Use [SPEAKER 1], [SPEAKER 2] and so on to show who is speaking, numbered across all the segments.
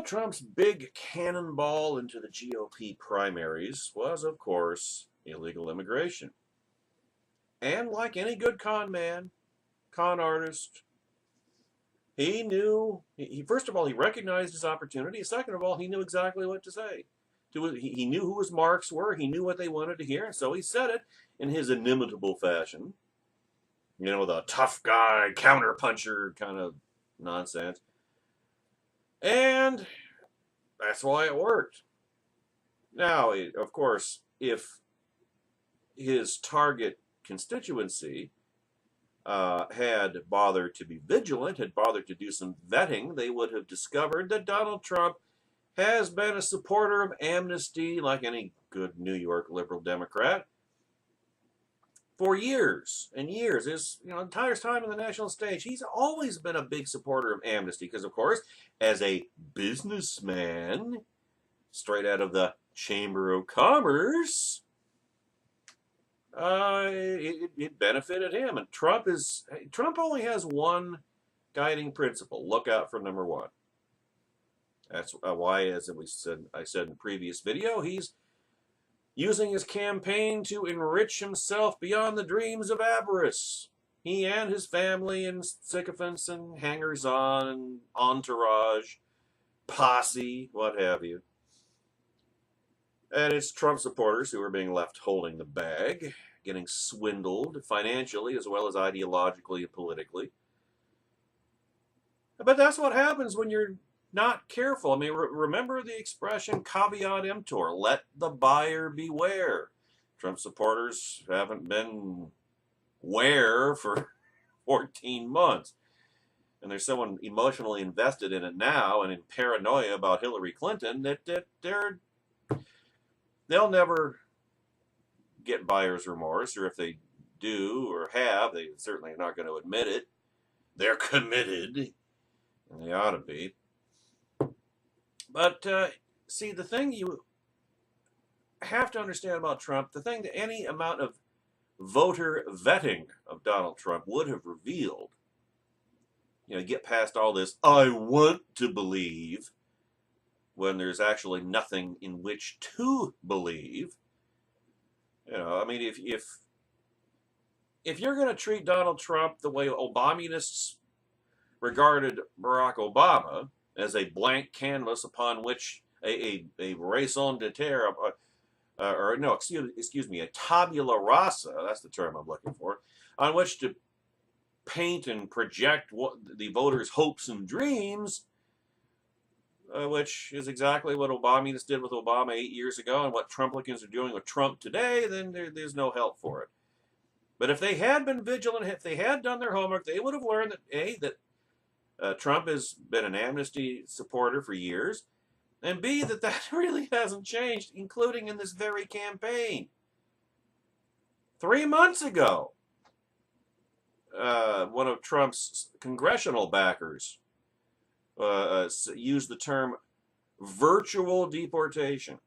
[SPEAKER 1] Donald Trump's big cannonball into the GOP primaries was, of course, illegal immigration. And like any good con man, con artist, he knew, first of all, he recognized his opportunity. Second of all, he knew exactly what to say. He knew who his marks were. He knew what they wanted to hear. And so he said it in his inimitable fashion. You know, the tough guy, counterpuncher kind of nonsense. And that's why it worked. Now, of course, if his target constituency had bothered to be vigilant, had bothered to do some vetting, they would have discovered that Donald Trump has been a supporter of amnesty, like any good New York liberal Democrat, for years and years. His entire time on the national stage, he's always been a big supporter of amnesty because, of course, as a businessman, straight out of the Chamber of Commerce, it benefited him. And Trump only has one guiding principle: look out for number one. That's why, as I said in the previous video, he's using his campaign to enrich himself beyond the dreams of avarice. He and his family and sycophants and hangers-on and entourage, posse, what have you. And it's Trump supporters who are being left holding the bag, getting swindled financially as well as ideologically and politically. But that's what happens when you're not careful. I mean, remember the expression caveat emptor, let the buyer beware. Trump supporters haven't been ware for 14 months. And there's someone emotionally invested in it now and in paranoia about Hillary Clinton that they'll never get buyer's remorse, or if they do or have, they certainly are not going to admit it. They're committed, and they ought to be. But, see, the thing you have to understand about Trump, the thing that any amount of voter vetting of Donald Trump would have revealed, get past all this, I want to believe, when there's actually nothing in which to believe. I mean, if you're going to treat Donald Trump the way Obamianists regarded Barack Obama, as a blank canvas upon which a raison d'etre, a tabula rasa, that's the term I'm looking for, on which to paint and project the voters' hopes and dreams, which is exactly what Obamians did with Obama 8 years ago and what Trumplicans are doing with Trump today, then there's no help for it. But if they had been vigilant, if they had done their homework, they would have learned that Trump has been an amnesty supporter for years, and B, that really hasn't changed, including in this very campaign. 3 months ago, one of Trump's congressional backers used the term virtual deportation.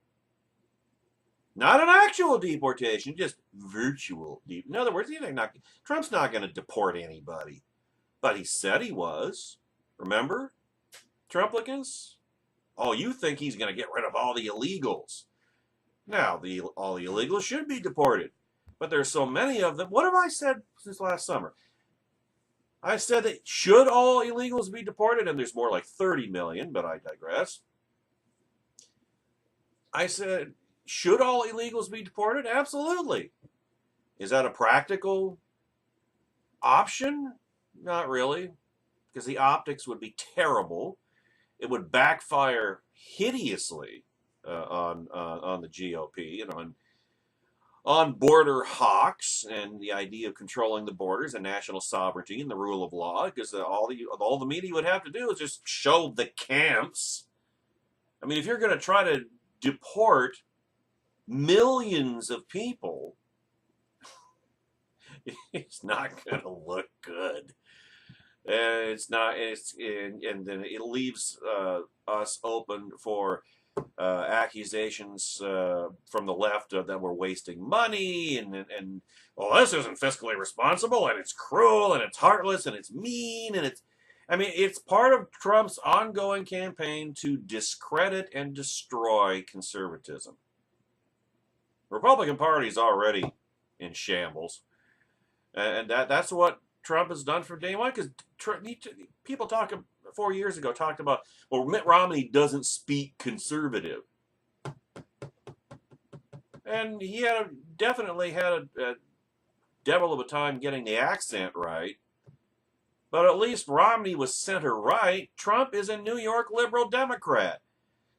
[SPEAKER 1] Not an actual deportation, just virtual. In other words, Trump's not going to deport anybody. But he said he was. Remember? Trumplicans? Oh, you think he's going to get rid of all the illegals. Now, all the illegals should be deported. But there's so many of them. What have I said since last summer? I said that should all illegals be deported? And there's more like 30 million, but I digress. I said, should all illegals be deported? Absolutely. Is that a practical option? Not really, because the optics would be terrible. It would backfire hideously on the GOP and on border hawks and the idea of controlling the borders and national sovereignty and the rule of law, because all the media would have to do is just show the camps. I mean, if you're going to try to deport millions of people, it's not going to look good. It's not. And then it leaves us open for accusations from the left that we're wasting money and well, this isn't fiscally responsible, and it's cruel, and it's heartless, and it's mean, and it's I mean, it's part of Trump's ongoing campaign to discredit and destroy conservatism. The Republican Party is already in shambles, and that's what Trump has done from day one. Because people 4 years ago talked about, well, Mitt Romney doesn't speak conservative, and he definitely had a devil of a time getting the accent right. But at least Romney was center right. Trump is a New York liberal Democrat.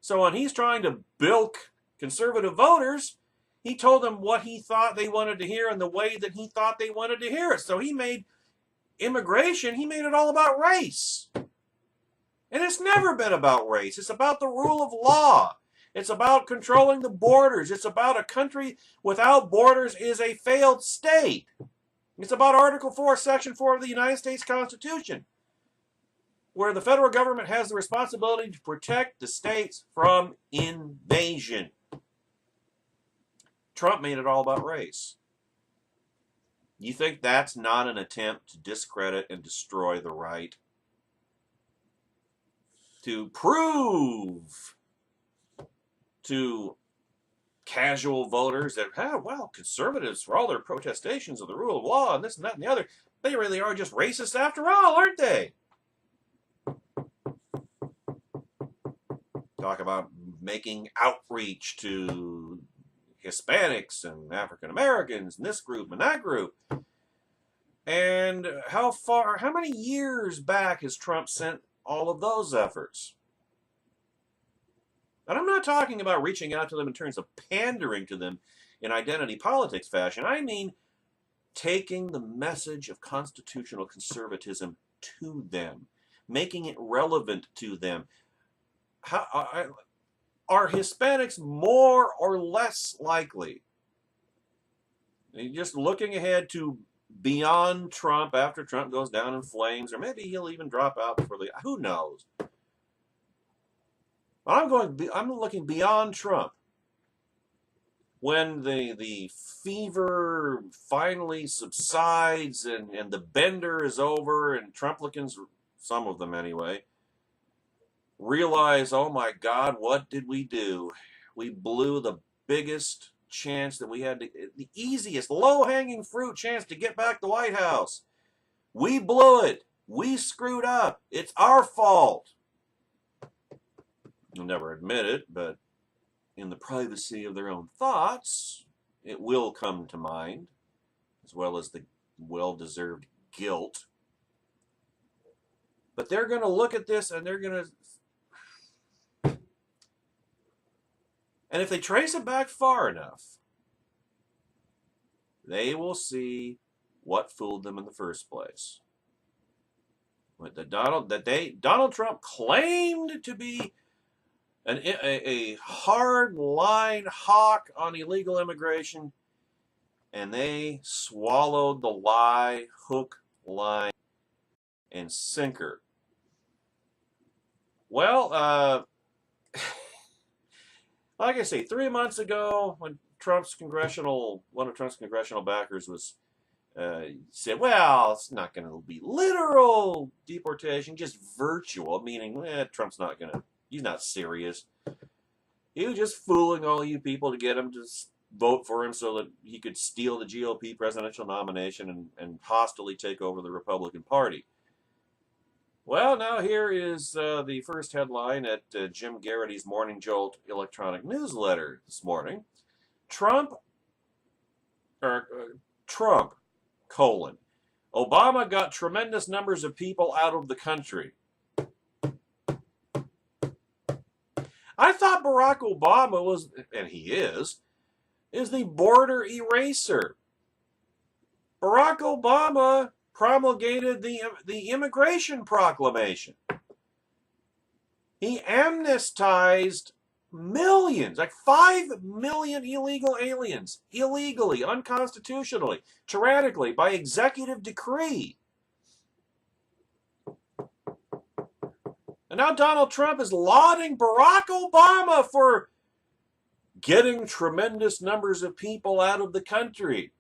[SPEAKER 1] So when he's trying to bilk conservative voters, he told them what he thought they wanted to hear and the way that he thought they wanted to hear it. So he made immigration, he made it all about race. And it's never been about race. It's about the rule of law. It's about controlling the borders. It's about a country without borders is a failed state. It's about Article 4, Section 4 of the United States Constitution, where the federal government has the responsibility to protect the states from invasion. Trump made it all about race. You think that's not an attempt to discredit and destroy the right? To prove to casual voters that, well, conservatives, for all their protestations of the rule of law and this and that and the other, they really are just racist after all, aren't they? Talk about making outreach to Hispanics and African Americans and this group and that group. And how many years back has Trump sent all of those efforts? And I'm not talking about reaching out to them in terms of pandering to them in identity politics fashion. I mean taking the message of constitutional conservatism to them, making it relevant to them. Are Hispanics more or less likely? Just looking ahead to beyond Trump, after Trump goes down in flames, or maybe he'll even drop out before who knows? I'm looking beyond Trump. When the fever finally subsides and the bender is over and Trumplicans, some of them anyway, realize, oh my God, what did we do? We blew the biggest chance that we had, the easiest, low-hanging fruit chance to get back the White House. We blew it. We screwed up. It's our fault. They'll never admit it, but in the privacy of their own thoughts, it will come to mind, as well as the well-deserved guilt. But they're going to look at this and they're going to... And if they trace it back far enough, they will see what fooled them in the first place. Donald Trump claimed to be a hard-line hawk on illegal immigration, and they swallowed the lie, hook, line, and sinker. Well, like I say, 3 months ago, when one of Trump's congressional backers was said, well, it's not going to be literal deportation, just virtual, meaning Trump's not going to. He's not serious. He was just fooling all you people to get him to vote for him so that he could steal the GOP presidential nomination and hostilely take over the Republican Party. Well, now here is the first headline at Jim Garrity's Morning Jolt electronic newsletter this morning. Trump, Obama got tremendous numbers of people out of the country. I thought Barack Obama was, and he is the border eraser. Barack Obama promulgated the immigration proclamation. He amnestized millions, like 5 million illegal aliens, illegally, unconstitutionally, tyrannically, by executive decree. And now Donald Trump is lauding Barack Obama for getting tremendous numbers of people out of the country.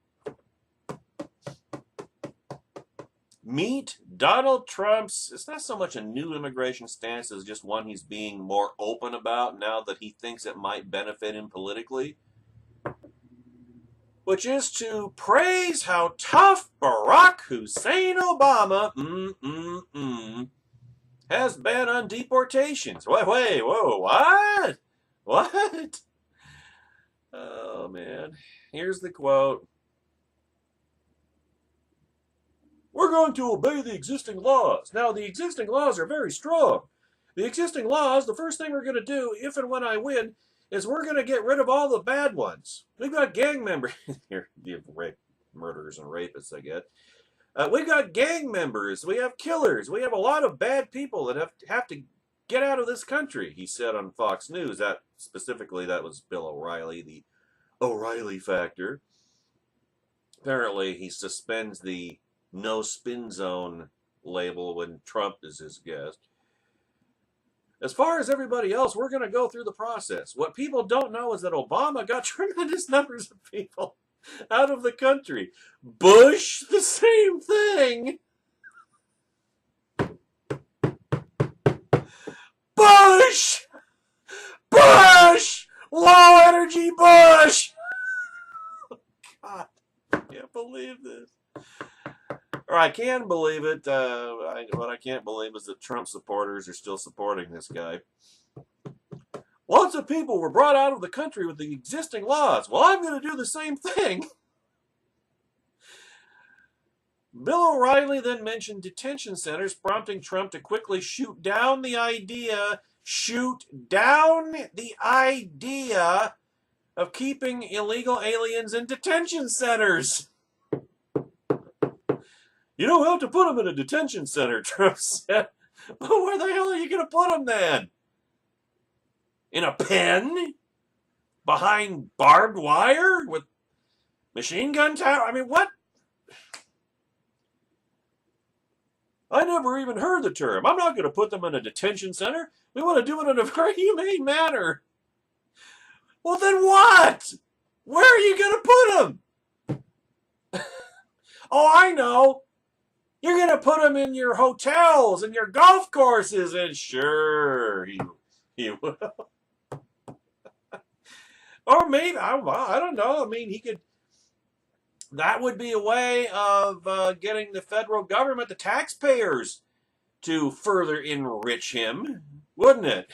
[SPEAKER 1] Meet Donald Trump's, it's not so much a new immigration stance as just one he's being more open about now that he thinks it might benefit him politically, which is to praise how tough Barack Hussein Obama has been on deportations. Wait, whoa, what? What? Oh, man. Here's the quote. We're going to obey the existing laws. Now, the existing laws are very strong. The existing laws, the first thing we're going to do, if and when I win, is we're going to get rid of all the bad ones. We've got gang members. Here, rape, murderers and rapists, I get. We've got gang members. We have killers. We have a lot of bad people that have to get out of this country, he said on Fox News. That was Bill O'Reilly, the O'Reilly factor. Apparently, he suspends the no spin zone label when Trump is his guest. As far as everybody else, we're going to go through the process. What people don't know is that Obama got tremendous numbers of people out of the country. Bush, the same thing. Bush! Low energy Bush! God, I can't believe this. Or I can believe it. What I can't believe is that Trump supporters are still supporting this guy. Lots of people were brought out of the country with the existing laws. Well, I'm going to do the same thing. Bill O'Reilly then mentioned detention centers, prompting Trump to quickly shoot down the idea of keeping illegal aliens in detention centers. You don't have to put them in a detention center, Trump said. Well, where the hell are you going to put them then? In a pen? Behind barbed wire? With machine gun tower? I mean, what? I never even heard the term. I'm not going to put them in a detention center. We want to do it in a very humane manner. Well, then what? Where are you going to put them? Oh, I know. You're going to put them in your hotels and your golf courses, and sure, he will. Or maybe, I don't know. I mean, that would be a way of getting the federal government, the taxpayers, to further enrich him, wouldn't it?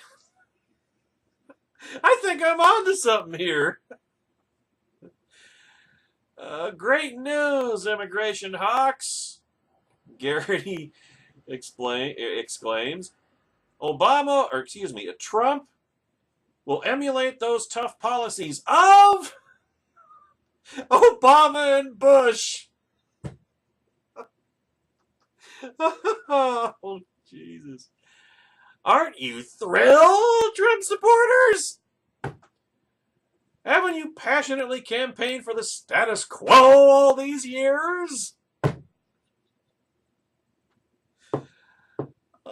[SPEAKER 1] I think I'm onto something here. Great news, immigration hawks. Garrity exclaims. Trump will emulate those tough policies of Obama and Bush. Oh, Jesus. Aren't you thrilled, Trump supporters? Haven't you passionately campaigned for the status quo all these years?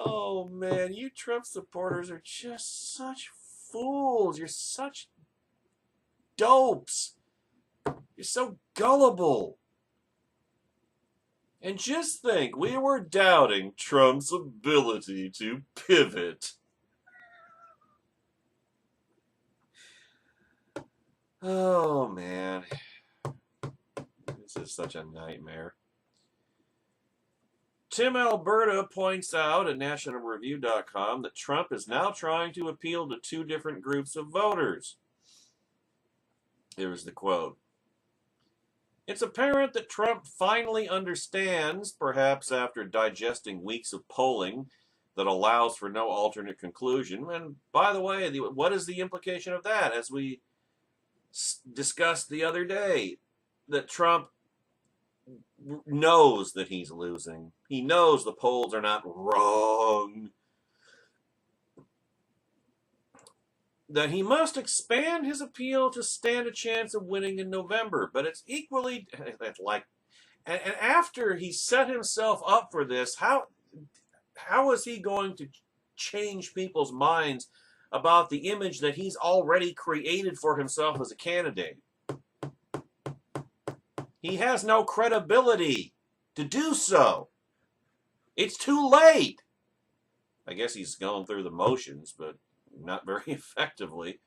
[SPEAKER 1] Oh, man, you Trump supporters are just such fools. You're such dopes. You're so gullible. And just think, we were doubting Trump's ability to pivot. Oh, man. This is such a nightmare. Tim Alberta points out at nationalreview.com that Trump is now trying to appeal to two different groups of voters. Here's the quote. It's apparent that Trump finally understands, perhaps after digesting weeks of polling that allows for no alternate conclusion. And by the way, what is the implication of that? As we discussed the other day, that Trump knows that he's losing. He knows the polls are not wrong. That he must expand his appeal to stand a chance of winning in November. But it's equally like, and after he set himself up for this, how is he going to change people's minds about the image that he's already created for himself as a candidate? He has no credibility to do so. It's too late. I guess he's going through the motions, but not very effectively.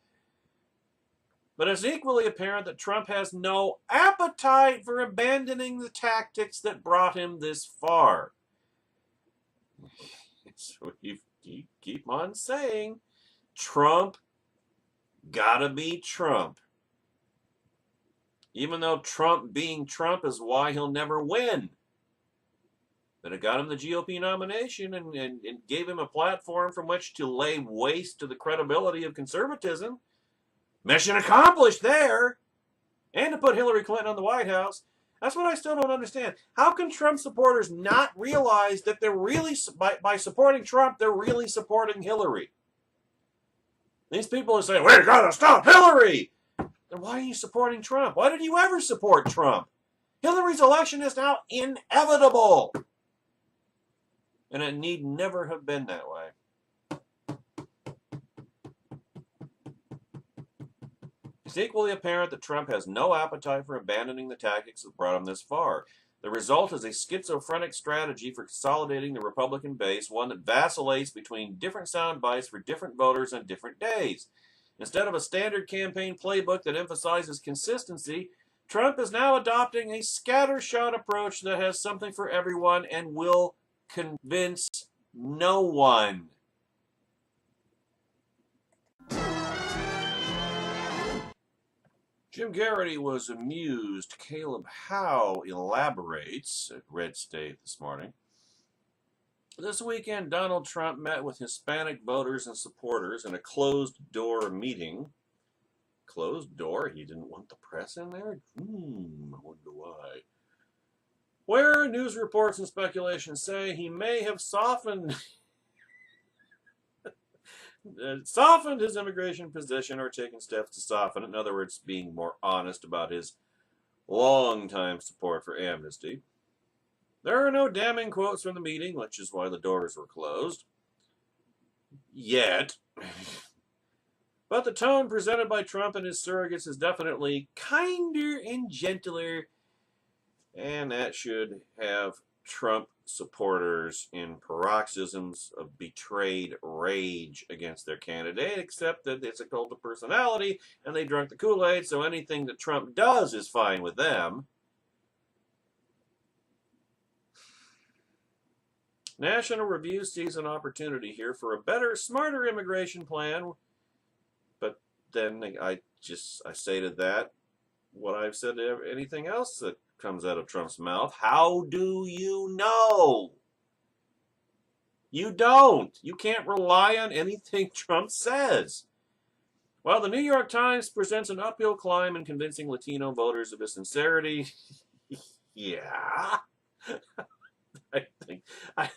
[SPEAKER 1] But it's equally apparent that Trump has no appetite for abandoning the tactics that brought him this far. So you keep on saying, Trump gotta be Trump. Even though Trump being Trump is why he'll never win. But it got him the GOP nomination and gave him a platform from which to lay waste to the credibility of conservatism. Mission accomplished there. And to put Hillary Clinton on the White House. That's what I still don't understand. How can Trump supporters not realize that they're really, by supporting Trump, they're really supporting Hillary? These people are saying, we're going to stop Hillary. Then why are you supporting Trump? Why did you ever support Trump? Hillary's election is now inevitable. And it need never have been that way. It's equally apparent that Trump has no appetite for abandoning the tactics that brought him this far. The result is a schizophrenic strategy for consolidating the Republican base, one that vacillates between different sound bites for different voters on different days. Instead of a standard campaign playbook that emphasizes consistency, Trump is now adopting a scattershot approach that has something for everyone and will convince no one. Jim Garrity was amused. Caleb Howe elaborates at Red State this morning. This weekend, Donald Trump met with Hispanic voters and supporters in a closed-door meeting. Closed door? He didn't want the press in there? I wonder why. Where news reports and speculation say he may have softened his immigration position or taken steps to soften it. In other words, being more honest about his long-time support for amnesty. There are no damning quotes from the meeting, which is why the doors were closed. Yet. But the tone presented by Trump and his surrogates is definitely kinder and gentler, and that should have Trump supporters in paroxysms of betrayed rage against their candidate, except that it's a cult of personality, and they drank the Kool-Aid, so anything that Trump does is fine with them. National Review sees an opportunity here for a better, smarter immigration plan, but then I say to that what I've said to anything else that comes out of Trump's mouth. How do you know? You don't. You can't rely on anything Trump says. While the New York Times presents an uphill climb in convincing Latino voters of his sincerity, yeah, I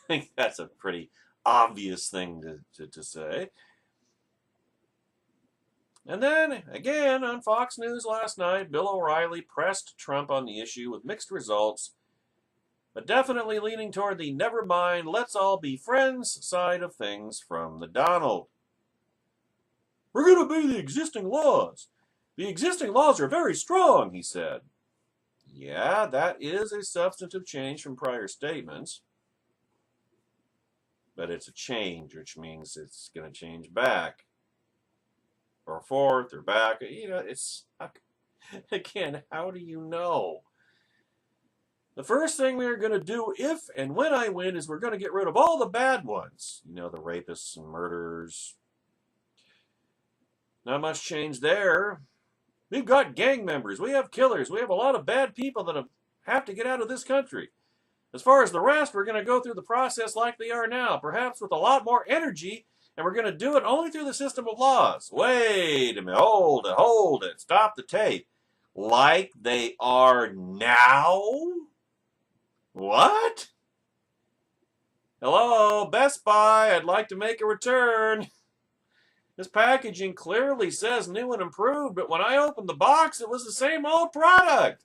[SPEAKER 1] think that's a pretty obvious thing to say. And then, again, on Fox News last night, Bill O'Reilly pressed Trump on the issue with mixed results, but definitely leaning toward the never mind, let's all be friends side of things from the Donald. We're going to obey the existing laws. The existing laws are very strong, he said. Yeah, that is a substantive change from prior statements. But it's a change, which means it's going to change back. Or forth, or back. You know, it's... Again, how do you know? The first thing we are going to do if and when I win is we're going to get rid of all the bad ones. You know, the rapists and murderers. Not much change there. We've got gang members. We have killers. We have a lot of bad people that have to get out of this country. As far as the rest, we're going to go through the process like they are now, perhaps with a lot more energy, and we're going to do it only through the system of laws. Wait a minute. Hold it. Stop the tape. Like they are now? What? Hello, Best Buy. I'd like to make a return. This packaging clearly says new and improved, but when I opened the box, it was the same old product.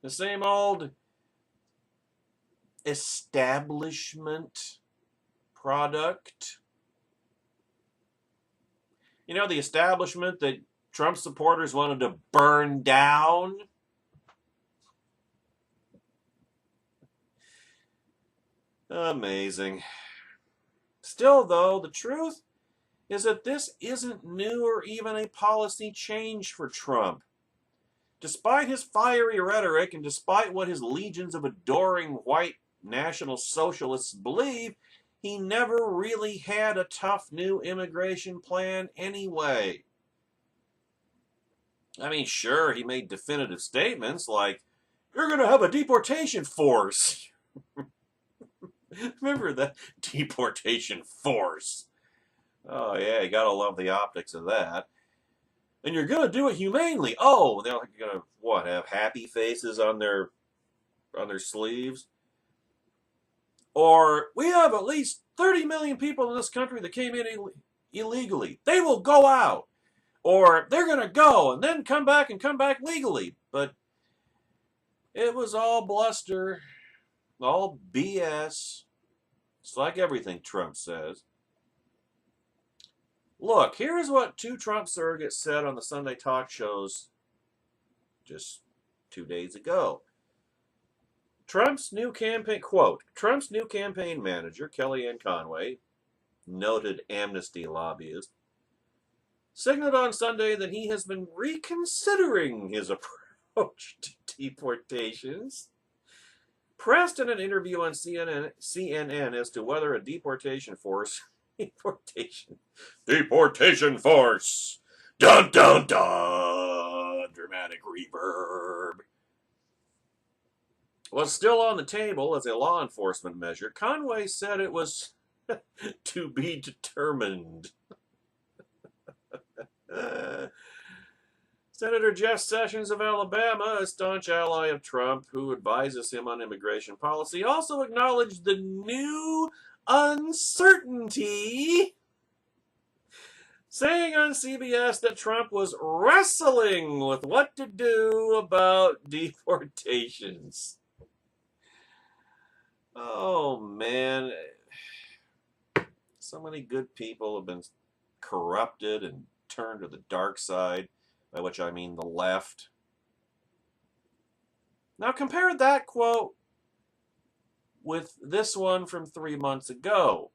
[SPEAKER 1] The same old establishment product. You know, the establishment that Trump supporters wanted to burn down? Amazing. Still, though, the truth is that this isn't new or even a policy change for Trump. Despite his fiery rhetoric and despite what his legions of adoring white National Socialists believe, he never really had a tough new immigration plan anyway. I mean, sure, he made definitive statements like, "You're going to have a deportation force." Remember that deportation force? Oh, yeah, you gotta love the optics of that. And you're gonna do it humanely. Oh, they're gonna, what, have happy faces on their sleeves? Or, we have at least 30 million people in this country that came in illegally. They will go out. Or, they're gonna go and then come back legally. But it was all bluster, all BS. It's like everything Trump says. Look, here's what two Trump surrogates said on the Sunday talk shows just 2 days ago. Trump's new campaign, quote, Trump's new campaign manager, Kellyanne Conway, noted amnesty lobbyist, signaled on Sunday that he has been reconsidering his approach to deportations. Pressed in an interview on CNN as to whether a deportation force, deportation force, dun dun dun, dramatic reverb, was still on the table as a law enforcement measure, Conway said it was to be determined. Senator Jeff Sessions of Alabama, a staunch ally of Trump who advises him on immigration policy, also acknowledged the new uncertainty, saying on CBS that Trump was wrestling with what to do about deportations. Oh, man. So many good people have been corrupted and turned to the dark side, by which I mean the left. Now compare that quote with this one from 3 months ago.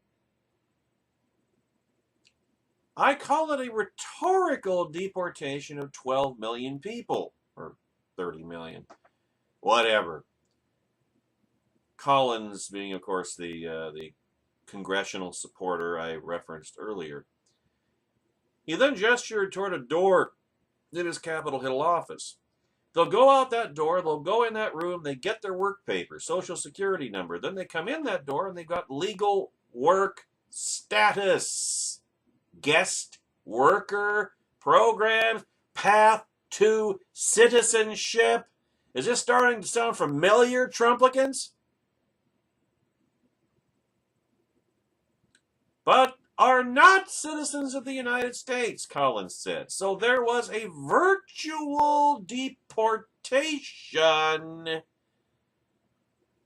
[SPEAKER 1] I call it a rhetorical deportation of 12 million people, or 30 million, whatever. Collins being, of course, the congressional supporter I referenced earlier. He then gestured toward a door in his Capitol Hill office. They'll go out that door, they'll go in that room, they get their work paper, social security number, then they come in that door and they've got legal work status, guest worker programs, path to citizenship. Is this starting to sound familiar, Trumplicans? But are not citizens of the United States, Collins said. So there was a virtual deportation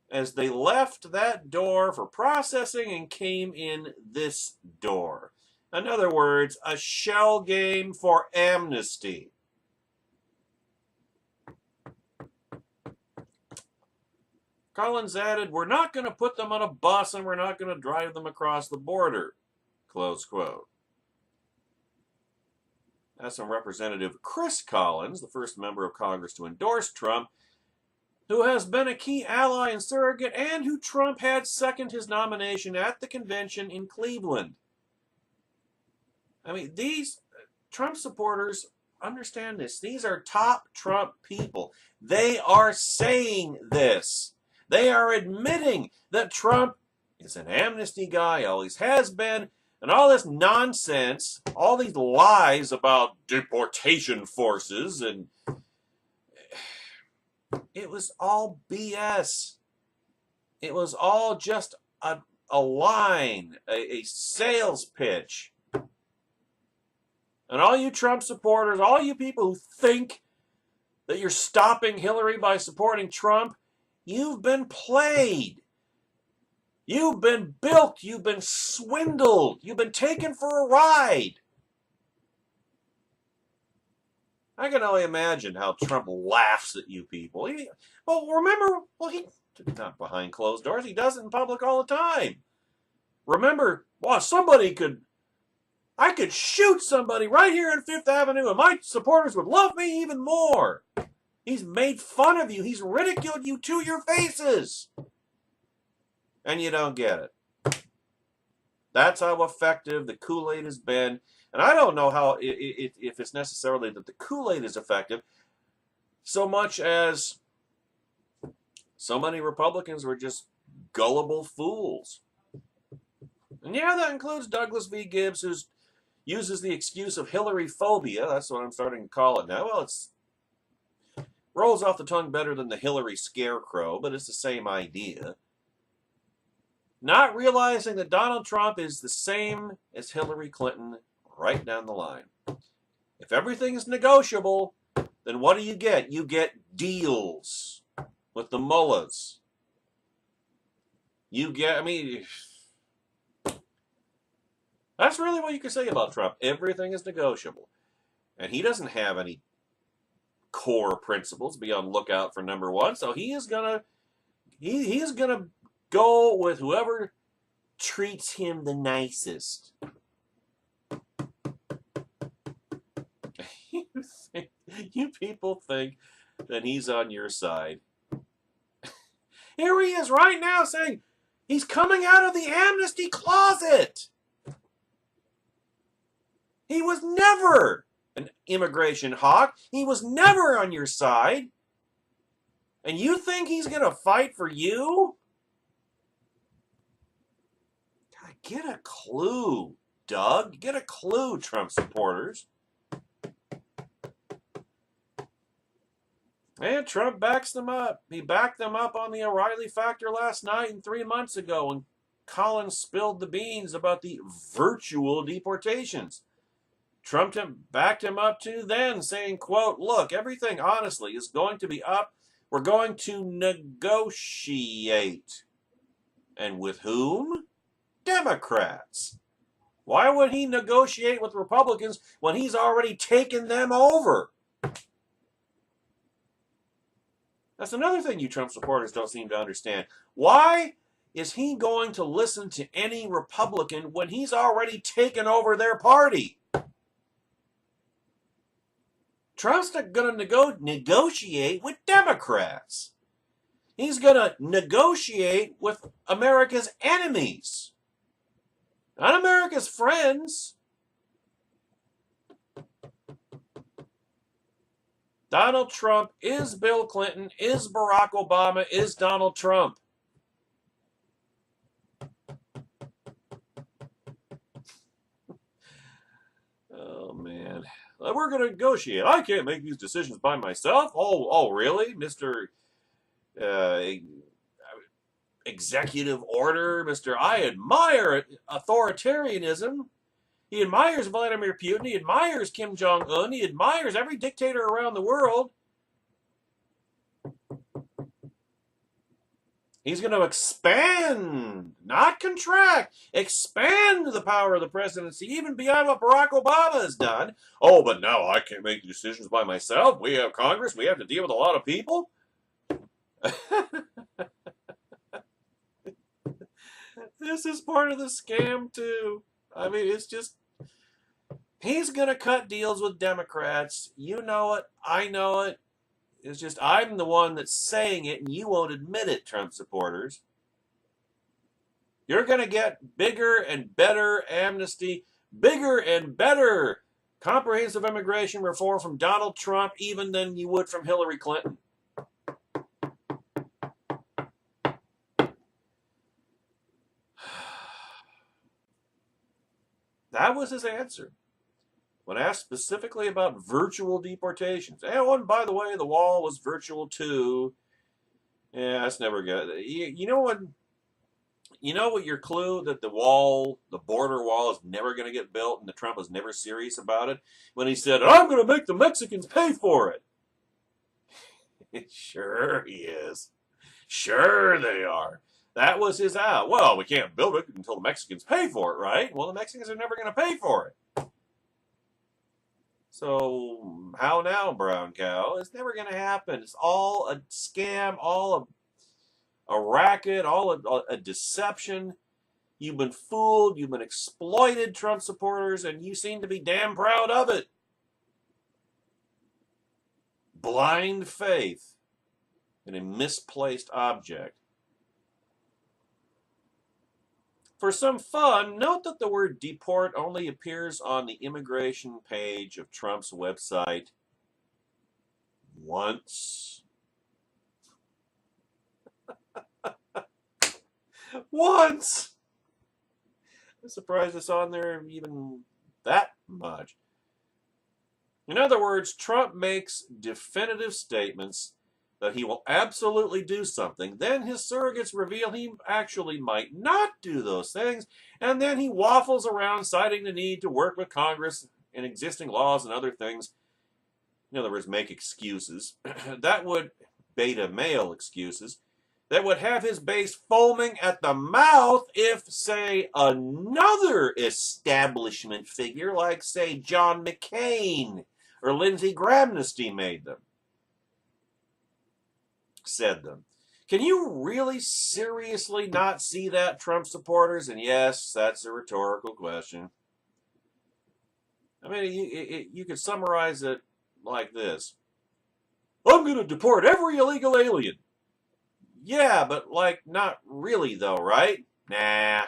[SPEAKER 1] as they left that door for processing and came in this door. In other words, a shell game for amnesty. Collins added, we're not going to put them on a bus and we're not going to drive them across the border. Close quote. That's from Representative Chris Collins, the first member of Congress to endorse Trump, who has been a key ally and surrogate and who Trump had second his nomination at the convention in Cleveland. I mean, these Trump supporters understand this. These are top Trump people. They are saying this. They are admitting that Trump is an amnesty guy, always has been, and all this nonsense, all these lies about deportation forces, and it was all BS. It was all just a line, a sales pitch. And all you Trump supporters, all you people who think that you're stopping Hillary by supporting Trump, you've been played. You've been bilked. You've been swindled. You've been taken for a ride. I can only imagine how Trump laughs at you people. Remember, Not behind closed doors. He does it in public all the time. Remember, well, I could shoot somebody right here on Fifth Avenue and my supporters would love me even more. He's made fun of you. He's ridiculed you to your faces. And you don't get it. That's how effective the Kool-Aid has been. And I don't know how if it's necessarily that the Kool-Aid is effective so much as so many Republicans were just gullible fools. And yeah, that includes Douglas V. Gibbs, who uses the excuse of Hillary phobia. That's what I'm starting to call it now. Well, it's rolls off the tongue better than the Hillary scarecrow, but it's the same idea. Not realizing that Donald Trump is the same as Hillary Clinton right down the line. If everything is negotiable, then what do? You get deals with the mullahs. That's really what you can say about Trump. Everything is negotiable. And he doesn't have any core principles. Be on lookout for number one. So he is gonna go with whoever treats him the nicest. You people think that he's on your side. Here he is right now saying he's coming out of the amnesty closet. He was never an immigration hawk. He was never on your side. And you think he's going to fight for you? God, get a clue, Doug. Get a clue, Trump supporters. And Trump backs them up. He backed them up on the O'Reilly factor last night and 3 months ago when Collins spilled the beans about the virtual deportations. Trump backed him up too then, saying, quote, look, everything honestly is going to be up. We're going to negotiate. And with whom? Democrats. Why would he negotiate with Republicans when he's already taken them over? That's another thing you Trump supporters don't seem to understand. Why is he going to listen to any Republican when he's already taken over their party? Trump's not going to negotiate with Democrats. He's going to negotiate with America's enemies, not America's friends. Donald Trump is Bill Clinton, is Barack Obama, is Donald Trump. Oh, man. We're going to negotiate. I can't make these decisions by myself. Oh, really? Mr. Executive Order, Mr. I admire authoritarianism. He admires Vladimir Putin. He admires Kim Jong-un. He admires every dictator around the world. He's going to expand, not contract, expand the power of the presidency, even beyond what Barack Obama has done. Oh, but no, I can't make decisions by myself. We have Congress. We have to deal with a lot of people. This is part of the scam, too. I mean, it's just, he's going to cut deals with Democrats. You know it. I know it. It's just I'm the one that's saying it, and you won't admit it, Trump supporters. You're going to get bigger and better amnesty, bigger and better comprehensive immigration reform from Donald Trump even than you would from Hillary Clinton. That was his answer when asked specifically about virtual deportations. And by the way, the wall was virtual too. Yeah, that's never good. You know what your clue that the border wall is never going to get built and that Trump was never serious about it? When he said, I'm going to make the Mexicans pay for it. Sure he is. Sure they are. That was his out. Well, we can't build it until the Mexicans pay for it, right? Well, the Mexicans are never going to pay for it. So, how now, brown cow? It's never going to happen. It's all a scam, all a racket, a deception. You've been fooled, you've been exploited, Trump supporters, and you seem to be damn proud of it. Blind faith in a misplaced object. For some fun, note that the word deport only appears on the immigration page of Trump's website once. Once! I'm surprised it's on there even that much. In other words, Trump makes definitive statements that he will absolutely do something. Then his surrogates reveal he actually might not do those things. And then he waffles around citing the need to work with Congress in existing laws and other things. In other words, make excuses. That would, beta male excuses, that would have his base foaming at the mouth if, say, another establishment figure like, say, John McCain or Lindsey Trumpnesty made them. Said them. Can you really seriously not see that, Trump supporters? And yes, that's a rhetorical question. I mean, you could summarize it like this. I'm going to deport every illegal alien. Yeah, but like not really though, right? Nah.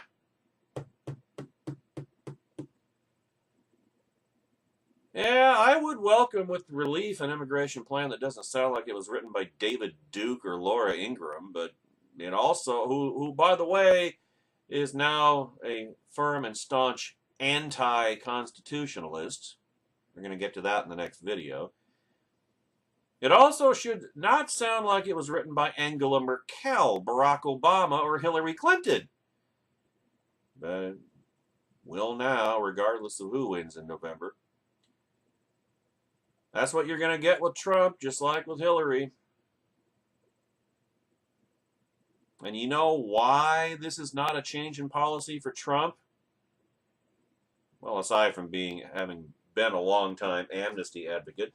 [SPEAKER 1] Yeah, I would welcome with relief an immigration plan that doesn't sound like it was written by David Duke or Laura Ingraham, but it also, who by the way, is now a firm and staunch anti-constitutionalist. We're going to get to that in the next video. It also should not sound like it was written by Angela Merkel, Barack Obama, or Hillary Clinton. But it will now, regardless of who wins in November. That's what you're going to get with Trump, just like with Hillary. And you know why this is not a change in policy for Trump? Well, aside from having been a long-time amnesty advocate,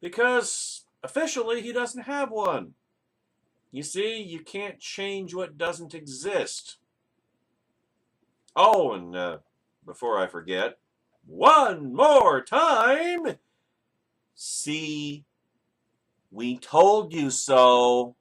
[SPEAKER 1] because officially he doesn't have one. You see, you can't change what doesn't exist. Oh, and before I forget, one more time, see, we told you so.